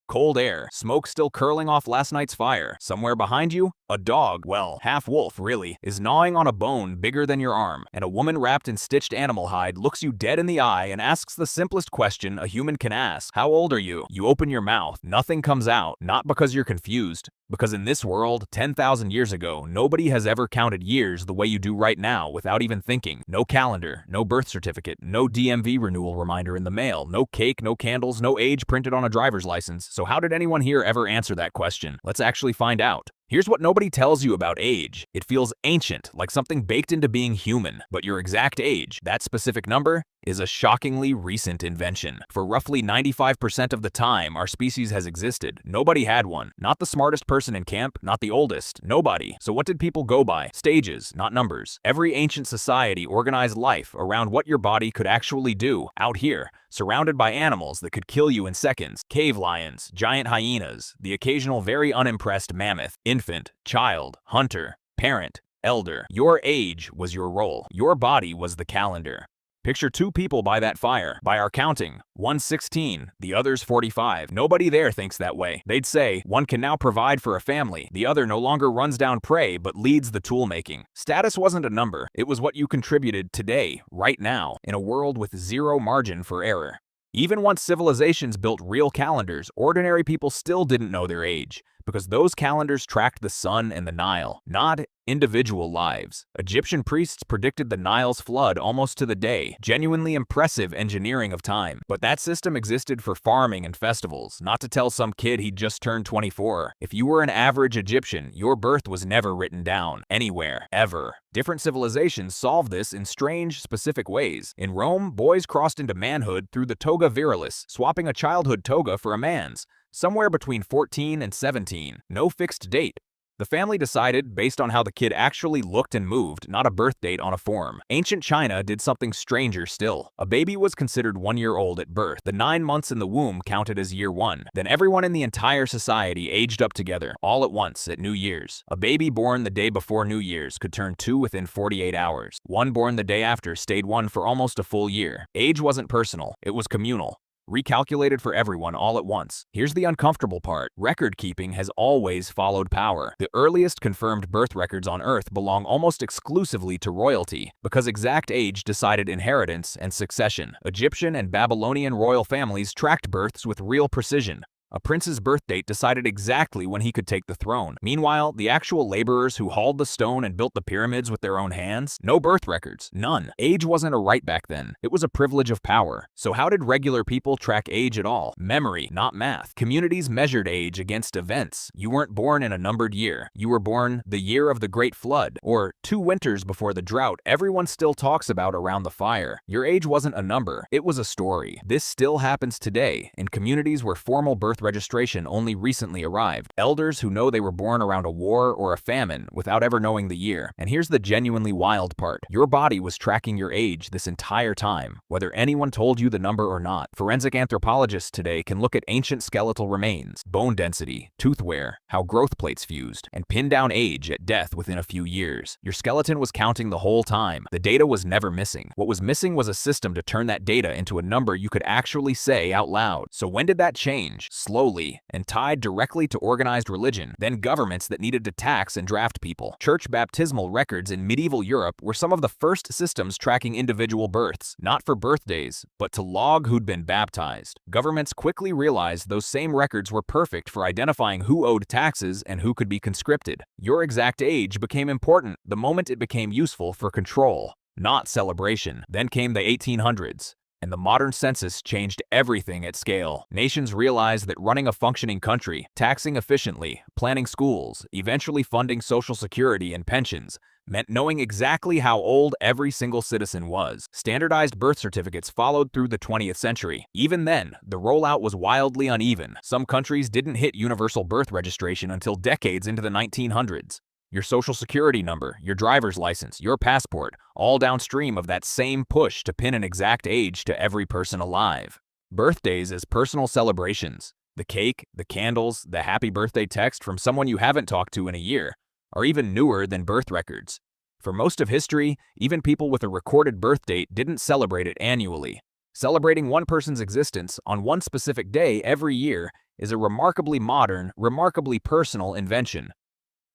Cold air, smoke still curling off last night's fire. Somewhere behind you, a dog, well, half wolf really, is gnawing on a bone bigger than your arm, and a woman wrapped in stitched animal hide looks you dead in the eye and asks the simplest question a human can ask. How old are you? You open your mouth, nothing comes out, not because you're confused, because in this world, 10,000 years ago, nobody has ever counted years the way you do right now without even thinking. No calendar, no birth certificate, no DMV renewal reminder in the mail, no cake, no candles, no age printed on a driver's license. So how did anyone here ever answer that question? Let's actually find out. Here's what nobody tells you about age. It feels ancient, like something baked into being human. But your exact age, that specific number, is a shockingly recent invention. For roughly 95% of the time our species has existed, nobody had one. Not the smartest person in camp, not the oldest, nobody. So what did people go by? Stages, not numbers. Every ancient society organized life around what your body could actually do out here, surrounded by animals that could kill you in seconds. Cave lions, giant hyenas, the occasional very unimpressed mammoth, infant, child, hunter, parent, elder. Your age was your role. Your body was the calendar. Picture two people by that fire. By our counting, one's 16, the other's 45. Nobody there thinks that way. They'd say, one can now provide for a family. The other no longer runs down prey, but leads the tool making. Status wasn't a number. It was what you contributed today, right now, in a world with zero margin for error. Even once civilizations built real calendars, ordinary people still didn't know their age, because those calendars tracked the sun and the Nile, not individual lives. Egyptian priests predicted the Nile's flood almost to the day, genuinely impressive engineering of time. But that system existed for farming and festivals, not to tell some kid he'd just turned 24. If you were an average Egyptian, your birth was never written down, anywhere, ever. Different civilizations solved this in strange, specific ways. In Rome, boys crossed into manhood through the toga virilis, swapping a childhood toga for a man's. Somewhere between 14 and 17, no fixed date. The family decided based on how the kid actually looked and moved, not a birth date on a form. Ancient China did something stranger still. A baby was considered 1 year old at birth. The 9 months in the womb counted as year 1. Then everyone in the entire society aged up together, all at once, at New Year's. A baby born the day before New Year's could turn 2 within 48 hours. One born the day after stayed 1 for almost a full year. Age wasn't personal, it was communal. Recalculated for everyone all at once. Here's the uncomfortable part. Record keeping has always followed power. The earliest confirmed birth records on Earth belong almost exclusively to royalty, because exact age decided inheritance and succession. Egyptian and Babylonian royal families tracked births with real precision. A prince's birth date decided exactly when he could take the throne. Meanwhile, the actual laborers who hauled the stone and built the pyramids with their own hands, no birth records, none. Age wasn't a right back then. It was a privilege of power. So how did regular people track age at all? Memory, not math. Communities measured age against events. You weren't born in a numbered year. You were born the year of the Great Flood, or 2 winters before the drought everyone still talks about around the fire. Your age wasn't a number. It was a story. This still happens today in communities where formal birth registration only recently arrived. Elders who know they were born around a war or a famine without ever knowing the year. And here's the genuinely wild part. Your body was tracking your age this entire time, whether anyone told you the number or not. Forensic anthropologists today can look at ancient skeletal remains, bone density, tooth wear, how growth plates fused, and pin down age at death within a few years. Your skeleton was counting the whole time. The data was never missing. What was missing was a system to turn that data into a number you could actually say out loud. So when did that change? Slowly, and tied directly to organized religion, then governments that needed to tax and draft people. Church baptismal records in medieval Europe were some of the first systems tracking individual births, not for birthdays, but to log who'd been baptized. Governments quickly realized those same records were perfect for identifying who owed taxes and who could be conscripted. Your exact age became important the moment it became useful for control, not celebration. Then came the 1800s. And the modern census changed everything at scale. Nations realized that running a functioning country, taxing efficiently, planning schools, eventually funding Social Security and pensions, meant knowing exactly how old every single citizen was. Standardized birth certificates followed through the 20th century. Even then, the rollout was wildly uneven. Some countries didn't hit universal birth registration until decades into the 1900s. Your social security number, your driver's license, your passport, all downstream of that same push to pin an exact age to every person alive. Birthdays as personal celebrations, the cake, the candles, the happy birthday text from someone you haven't talked to in a year, are even newer than birth records. For most of history, even people with a recorded birth date didn't celebrate it annually. Celebrating one person's existence on one specific day every year is a remarkably modern, remarkably personal invention,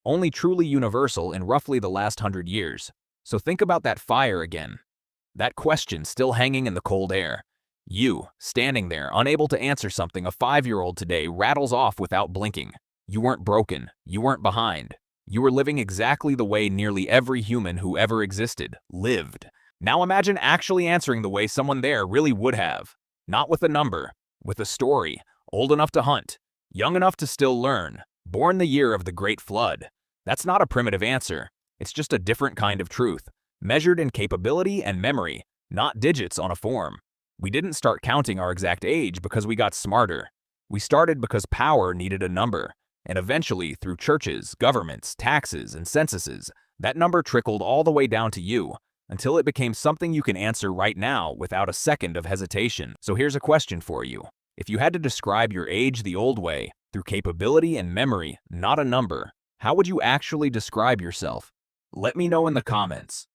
only truly universal in roughly the last 100 years. So think about that fire again. That question still hanging in the cold air. You, standing there, unable to answer something a 5-year-old today rattles off without blinking. You weren't broken. You weren't behind. You were living exactly the way nearly every human who ever existed lived. Now imagine actually answering the way someone there really would have. Not with a number, with a story, old enough to hunt, young enough to still learn, born the year of the Great Flood. That's not a primitive answer. It's just a different kind of truth, measured in capability and memory, not digits on a form. We didn't start counting our exact age because we got smarter. We started because power needed a number, and eventually, through churches, governments, taxes, and censuses, that number trickled all the way down to you, until it became something you can answer right now without a second of hesitation. So here's a question for you. If you had to describe your age the old way, through capability and memory, not a number, how would you actually describe yourself? Let me know in the comments.